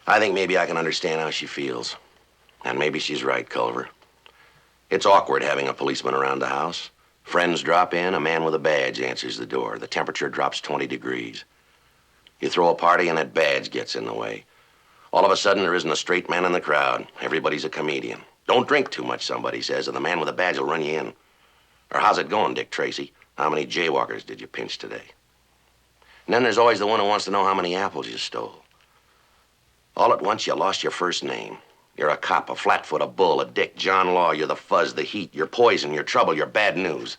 I think maybe I can understand how she feels. And maybe she's right, Culver. It's awkward having a policeman around the house. Friends drop in, a man with a badge answers the door. The temperature drops 20 degrees. You throw a party and that badge gets in the way. All of a sudden, there isn't a straight man in the crowd. Everybody's a comedian. Don't drink too much, somebody says, and the man with a badge will run you in. Or how's it going, Dick Tracy? How many jaywalkers did you pinch today? And then there's always the one who wants to know how many apples you stole. All at once, you lost your first name. You're a cop, a flatfoot, a bull, a dick, John Law. You're the fuzz, the heat, you're poison, you're trouble, you're bad news.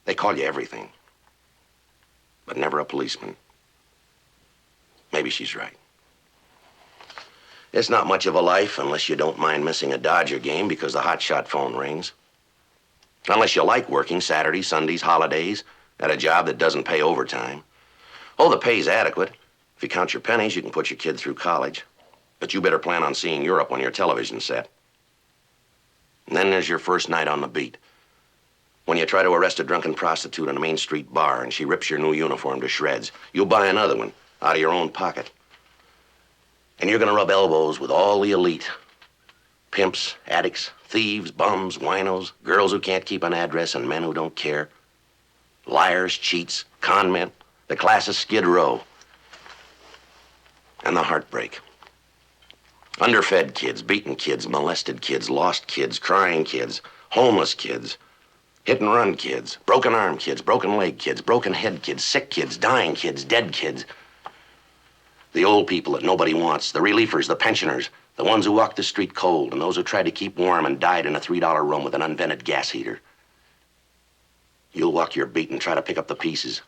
They call you everything. But never a policeman. Maybe she's right. It's not much of a life unless you don't mind missing a Dodger game because the hotshot phone rings. Unless you like working Saturdays, Sundays, holidays, at a job that doesn't pay overtime. Oh, the pay's adequate. If you count your pennies, you can put your kid through college. But you better plan on seeing Europe on your television set. And then there's your first night on the beat. When you try to arrest a drunken prostitute in a Main Street bar and she rips your new uniform to shreds, you'll buy another one out of your own pocket. And you're going to rub elbows with all the elite. Pimps, addicts, thieves, bums, winos, girls who can't keep an address, and men who don't care. Liars, cheats, con men, the class of Skid Row. And the heartbreak. Underfed kids, beaten kids, molested kids, lost kids, crying kids, homeless kids, hit-and-run kids, broken arm kids, broken leg kids, broken head kids, sick kids, dying kids, dead kids. The old people that nobody wants, the reliefers, the pensioners, the ones who walked the street cold, and those who tried to keep warm and died in a $3 room with an unvented gas heater. You'll walk your beat and try to pick up the pieces.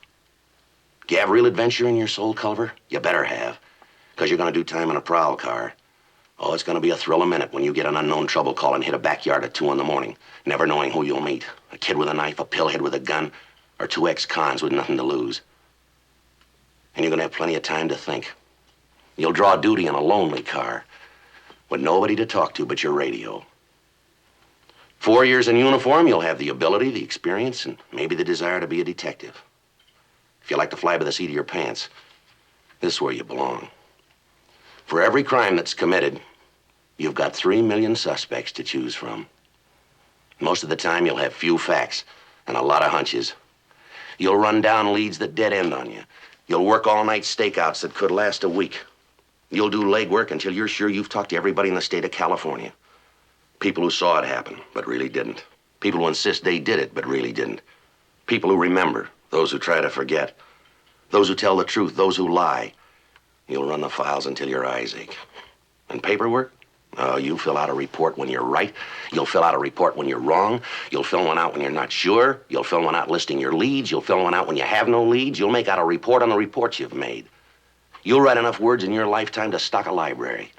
Do you have real adventure in your soul, Culver? You better have, because you're going to do time in a prowl car. Oh, it's going to be a thrill a minute when you get an unknown trouble call and hit a backyard at 2 in the morning, never knowing who you'll meet. A kid with a knife, a pillhead with a gun, or 2 ex-cons with nothing to lose. And you're going to have plenty of time to think. You'll draw duty in a lonely car with nobody to talk to but your radio. 4 years in uniform, you'll have the ability, the experience, and maybe the desire to be a detective. If you like to fly by the seat of your pants, this is where you belong. For every crime that's committed, you've got 3 million suspects to choose from. Most of the time, you'll have few facts and a lot of hunches. You'll run down leads that dead end on you. You'll work all-night stakeouts that could last a week. You'll do legwork until you're sure you've talked to everybody in the state of California. People who saw it happen, but really didn't. People who insist they did it, but really didn't. People who remember, those who try to forget. Those who tell the truth, those who lie. You'll run the files until your eyes ache. And paperwork? Oh, you fill out a report when you're right. You'll fill out a report when you're wrong. You'll fill one out when you're not sure. You'll fill one out listing your leads. You'll fill one out when you have no leads. You'll make out a report on the reports you've made. You'll write enough words in your lifetime to stock a library.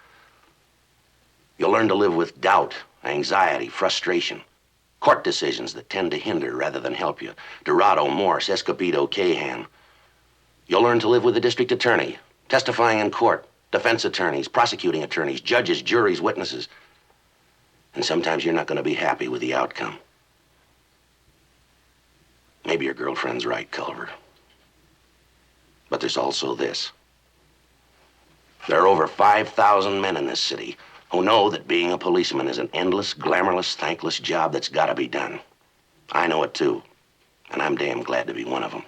You'll learn to live with doubt, anxiety, frustration. Court decisions that tend to hinder rather than help you. Dorado, Morse, Escobedo, Cahan. You'll learn to live with the district attorney, testifying in court, defense attorneys, prosecuting attorneys, judges, juries, witnesses. And sometimes you're not going to be happy with the outcome. Maybe your girlfriend's right, Culver. But there's also this. There are over 5,000 men in this city who know that being a policeman is an endless, glamourless, thankless job that's got to be done. I know it too, and I'm damn glad to be one of them.